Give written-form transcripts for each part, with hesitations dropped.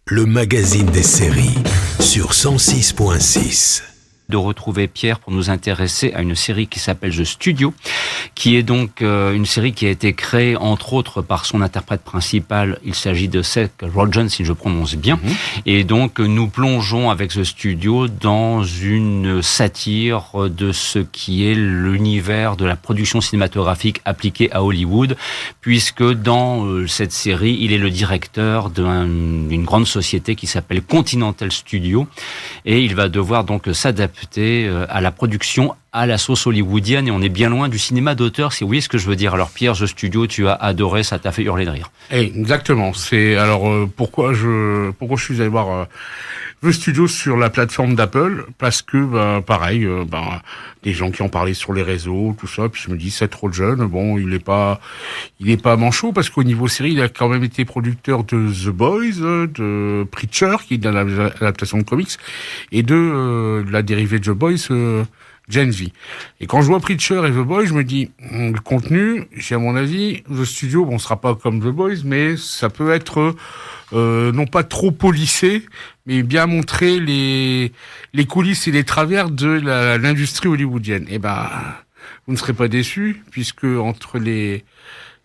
le magazine des séries sur 106.6. De retrouver Pierre pour nous intéresser à une série qui s'appelle The Studio, qui est donc une série qui a été créée entre autres par son interprète principal. Il s'agit de Seth Rogen, si je prononce bien. Et donc nous plongeons avec The Studio dans une satire de ce qui est l'univers de la production cinématographique appliquée à Hollywood, puisque dans cette série, il est le directeur d'une grande société qui s'appelle Continental Studio, et il va devoir donc s'adapter à la production à la sauce hollywoodienne, et on est bien loin du cinéma d'auteur, si vous voyez ce que je veux dire. Alors Pierre, The Studio, tu as adoré, ça t'a fait hurler de rire. Exactement. C'est alors pourquoi je suis allé voir The Studio sur la plateforme d'Apple, parce que pareil, des gens qui en parlaient sur les réseaux, tout ça, puis je me dis c'est trop jeune. Bon, il est pas manchot, parce qu'au niveau série, il a quand même été producteur de The Boys, de Preacher, qui est dans l'adaptation de comics, et de la dérivée de The Boys, Gen V. Et quand je vois Preacher et The Boys, je me dis, le contenu, à mon avis, The Studio, bon, sera pas comme The Boys, mais ça peut être non pas trop polissé, mais bien montrer les coulisses et les travers de l'industrie hollywoodienne. Vous ne serez pas déçus, puisque entre les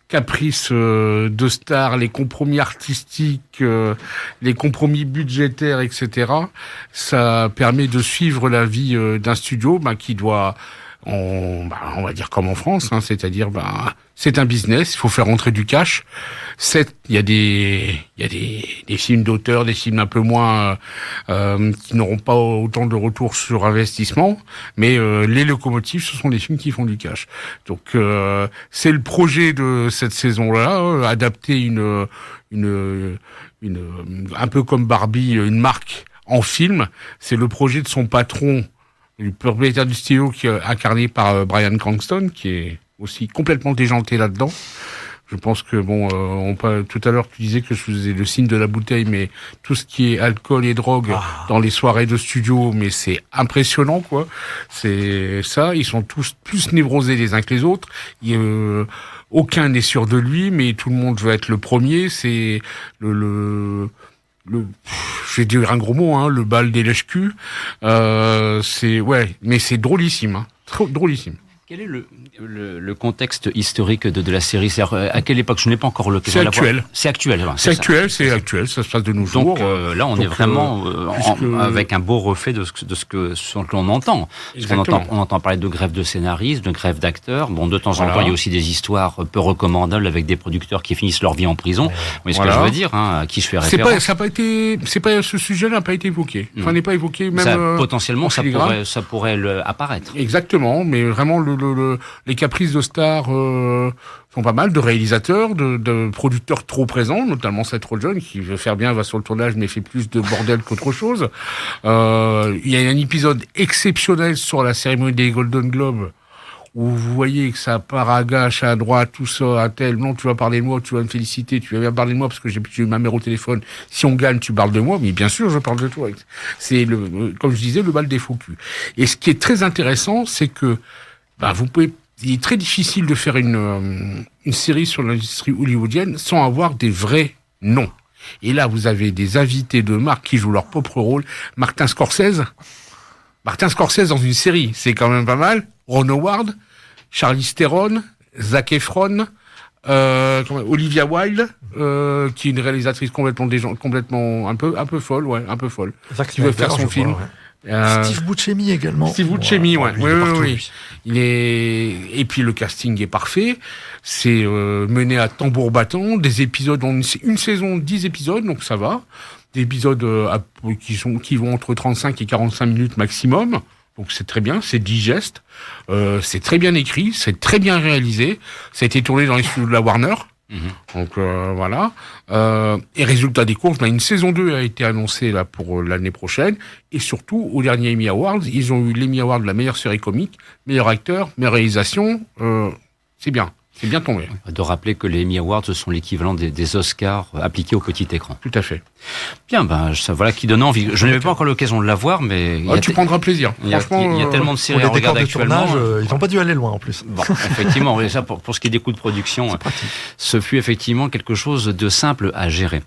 caprices de stars, les compromis artistiques, les compromis budgétaires, etc., ça permet de suivre la vie d'un studio qui doit, on va dire comme en France, c'est-à-dire c'est un business, il faut faire rentrer du cash. Il y a des films d'auteur, des films un peu moins qui n'auront pas autant de retour sur investissement, mais les locomotives, ce sont des films qui font du cash. Donc c'est le projet de cette saison-là, adapter un peu comme Barbie, une marque en film. C'est le projet de son patron, le propriétaire du studio, qui est incarné par Bryan Cranston, qui est aussi complètement déjanté là-dedans. Je pense que tout à l'heure tu disais que je faisais le signe de la bouteille, mais tout ce qui est alcool et drogue dans les soirées de studio, mais c'est impressionnant, quoi. C'est ça, ils sont tous plus névrosés les uns que les autres. Aucun n'est sûr de lui, mais tout le monde veut être le premier. C'est je vais dire un gros mot, le bal des lèche-culs. Mais c'est drôlissime, drôlissime. Quel est le contexte historique de la série? C'est-à-dire, à quelle époque? Je n'ai pas encore l'occasion de la voir. C'est actuel. C'est actuel, ça se passe de nos jours. Donc là, on est vraiment avec un beau reflet de ce que l'on entend. On entend parler de grève de scénaristes, de grève d'acteurs. Bon, de temps en temps, il y a aussi des histoires peu recommandables avec des producteurs qui finissent leur vie en prison. Vous voyez ce que je veux dire, à qui je fais référence. Ce sujet-là n'a pas été évoqué. Enfin, n'est pas évoqué même. Potentiellement, ça pourrait apparaître. Exactement, mais vraiment les caprices de stars sont pas mal, de réalisateurs, de producteurs trop présents, notamment Seth Rogen, qui veut faire bien, va sur le tournage, mais fait plus de bordel qu'autre chose. Il y a un épisode exceptionnel sur la cérémonie des Golden Globes, où vous voyez que ça part à gauche, à droite, tout ça, à tel, non, tu vas parler de moi, tu vas me féliciter, tu vas bien parler de moi parce que j'ai eu ma mère au téléphone. Si on gagne, tu parles de moi, mais bien sûr, je parle de toi. C'est comme je disais, le bal des faux culs. Et ce qui est très intéressant, c'est que, il est très difficile de faire une série sur l'industrie hollywoodienne sans avoir des vrais noms. Et là, vous avez des invités de marque qui jouent leur propre rôle. Martin Scorsese dans une série, c'est quand même pas mal. Ron Howard, Charlize Theron, Zac Efron, Olivia Wilde, qui est une réalisatrice complètement un peu folle, qui veut faire son film. Steve Buscemi également. Steve Buscemi, oui. Et puis le casting est parfait. C'est mené à tambour battant. Des épisodes, une saison, 10 épisodes, donc ça va. Des épisodes qui vont entre 35 et 45 minutes maximum. Donc c'est très bien, c'est digeste. C'est très bien écrit, c'est très bien réalisé. Ça a été tourné dans les studios de la Warner. Donc voilà. Et résultat des courses, une saison 2 a été annoncée là pour l'année prochaine. Et surtout, au dernier Emmy Awards, ils ont eu l'Emmy Award de la meilleure série comique, meilleur acteur, meilleure réalisation. C'est bien. C'est bien tombé. De rappeler que les Emmy Awards sont l'équivalent des Oscars appliqués au petit écran. Tout à fait. Bien, ça voilà qui donne envie. Je n'avais pas encore l'occasion de la voir, mais tu prendras plaisir. Franchement, il y a tellement de séries à regarder actuellement. Ils n'ont pas dû aller loin en plus. Bon, effectivement, ça pour ce qui est des coûts de production, ce fut effectivement quelque chose de simple à gérer.